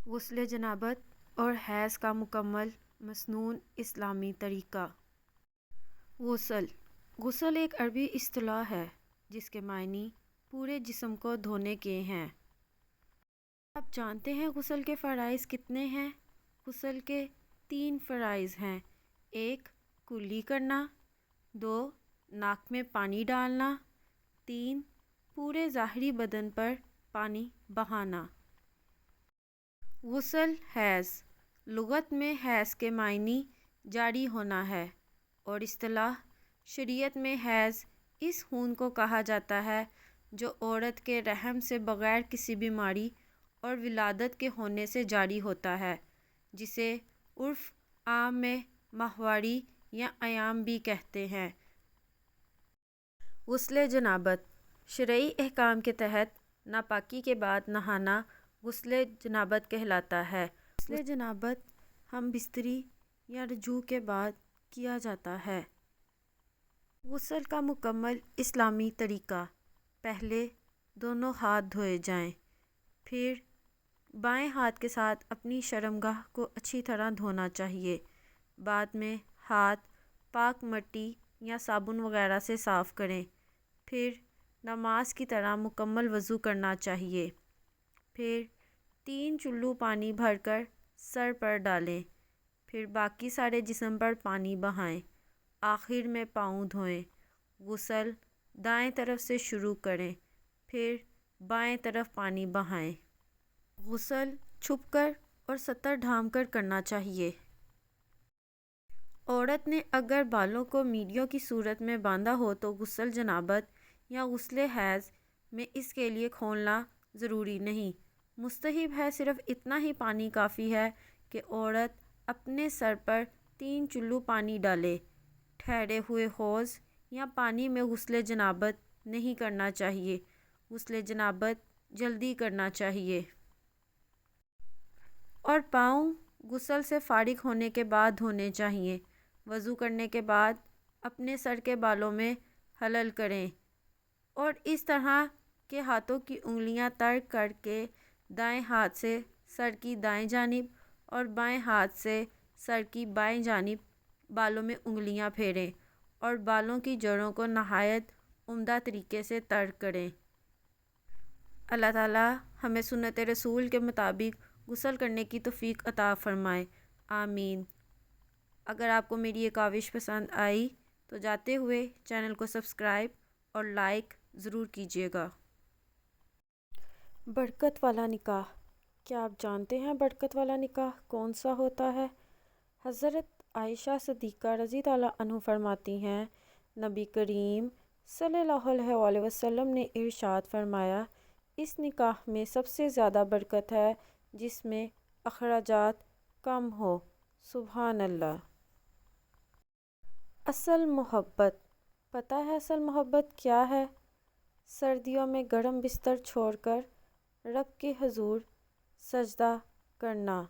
غسل جنابت اور حیض کا مکمل مسنون اسلامی طریقہ۔ غسل ایک عربی اصطلاح ہے جس کے معنی پورے جسم کو دھونے کے ہیں۔ آپ جانتے ہیں غسل کے فرائض کتنے ہیں؟ غسل کے 3 فرائض ہیں۔ 1 کلی کرنا، 2 ناک میں پانی ڈالنا، 3 پورے ظاہری بدن پر پانی بہانا۔ غسل حیض لغت میں حیض کے معنی جاری ہونا ہے اور اصطلاح شریعت میں حیض اس خون کو کہا جاتا ہے جو عورت کے رحم سے بغیر کسی بیماری اور ولادت کے ہونے سے جاری ہوتا ہے، جسے عرف عام میں ماہواری یا ایام بھی کہتے ہیں۔ غسل جنابت شرعی احکام کے تحت ناپاکی کے بعد نہانا غسل جنابت کہلاتا ہے۔ غسل جنابت ہم بستری یا رجوع کے بعد کیا جاتا ہے۔ غسل کا مکمل اسلامی طریقہ: پہلے دونوں ہاتھ دھوئے جائیں، پھر بائیں ہاتھ کے ساتھ اپنی شرمگاہ کو اچھی طرح دھونا چاہیے۔ بعد میں ہاتھ پاک مٹی یا صابن وغیرہ سے صاف کریں، پھر نماز کی طرح مکمل وضو کرنا چاہیے۔ پھر 3 چلو پانی بھر کر سر پر ڈالیں، پھر باقی سارے جسم پر پانی بہائیں، آخر میں پاؤں دھوئیں۔ غسل دائیں طرف سے شروع کریں، پھر بائیں طرف پانی بہائیں۔ غسل چھپ کر اور سطر ڈھانپ کر کرنا چاہیے۔ عورت نے اگر بالوں کو میڈیوں کی صورت میں باندھا ہو تو غسل جنابت یا غسل حیض میں اس کے لیے کھولنا ضروری نہیں، مستحب ہے۔ صرف اتنا ہی پانی کافی ہے کہ عورت اپنے سر پر 3 چلو پانی ڈالے۔ ٹھہرے ہوئے حوض یا پانی میں غسل جنابت نہیں کرنا چاہیے۔ غسل جنابت جلدی کرنا چاہیے اور پاؤں غسل سے فارغ ہونے کے بعد دھونے چاہیے۔ وضو کرنے کے بعد اپنے سر کے بالوں میں حلل کریں اور اس طرح کہ ہاتھوں کی انگلیاں ترک کر کے دائیں ہاتھ سے سر کی دائیں جانب اور بائیں ہاتھ سے سر کی بائیں جانب بالوں میں انگلیاں پھیریں اور بالوں کی جڑوں کو نہایت عمدہ طریقے سے ترک کریں۔ اللہ تعالی ہمیں سنت رسول کے مطابق غسل کرنے کی توفیق عطا فرمائے، آمین۔ اگر آپ کو میری یہ کاوش پسند آئی تو جاتے ہوئے چینل کو سبسکرائب اور لائک ضرور کیجیے گا۔ برکت والا نکاح۔ کیا آپ جانتے ہیں برکت والا نکاح کون سا ہوتا ہے؟ حضرت عائشہ صدیقہ رضی اللہ عنہا فرماتی ہیں، نبی کریم صلی اللہ علیہ وسلم نے ارشاد فرمایا، اس نکاح میں سب سے زیادہ برکت ہے جس میں اخراجات کم ہو۔ سبحان اللہ۔ اصل محبت۔ پتہ ہے اصل محبت کیا ہے؟ سردیوں میں گرم بستر چھوڑ کر رب کے حضور سجدہ کرنا۔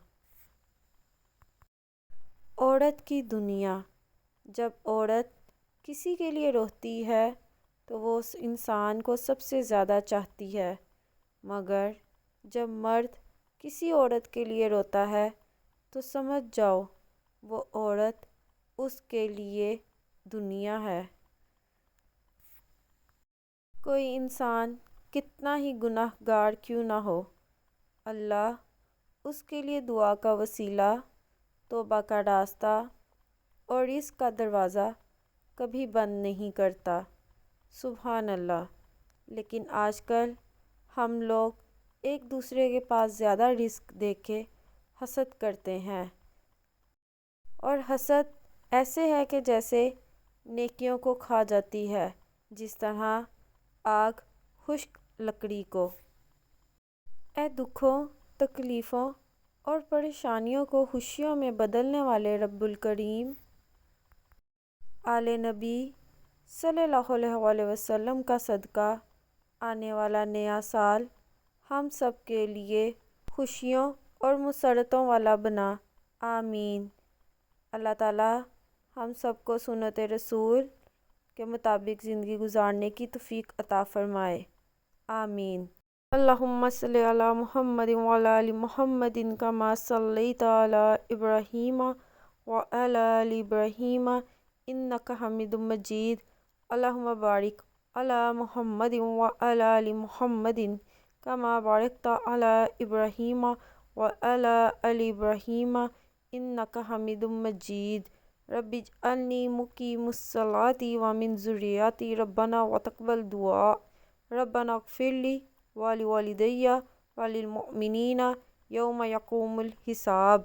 عورت کی دنیا۔ جب عورت کسی کے لیے روتی ہے تو وہ اس انسان کو سب سے زیادہ چاہتی ہے، مگر جب مرد کسی عورت کے لیے روتا ہے تو سمجھ جاؤ وہ عورت اس کے لیے دنیا ہے۔ کوئی انسان کتنا ہی گناہ گار کیوں نہ ہو، اللہ اس کے لیے دعا کا وسیلہ، توبہ کا راستہ اور رزق کا دروازہ کبھی بند نہیں کرتا۔ سبحان اللہ۔ لیکن آج کل ہم لوگ ایک دوسرے کے پاس زیادہ رزق دیکھ کے حسد کرتے ہیں، اور حسد ایسے ہے کہ جیسے نیکیوں کو کھا جاتی ہے، جس طرح آگ خشک لکڑی کو۔ اے دکھوں، تکلیفوں اور پریشانیوں کو خوشیوں میں بدلنے والے رب الکریم، آل نبی صلی اللہ علیہ وسلم کا صدقہ آنے والا نیا سال ہم سب کے لیے خوشیوں اور مسرتوں والا بنا، آمین۔ اللہ تعالی ہم سب کو سنت رسول کے مطابق زندگی گزارنے کی توفیق عطا فرمائے، آمین۔ اللهم صل على محمد وعلى آل محمد كما صليت على إبراهيم وعلى آل إبراهيم إنك حميد مجيد. اللهم بارك على محمد وعلى آل محمد كما باركت على إبراهيم وعلى آل إبراهيم إنك حميد مجيد. رب اجعلني مقيم الصلاة ومن ذريتي ربنا وتقبل دعاء. ربنا اغفر لي ولوالدي وللمؤمنين يوم يقوم الحساب.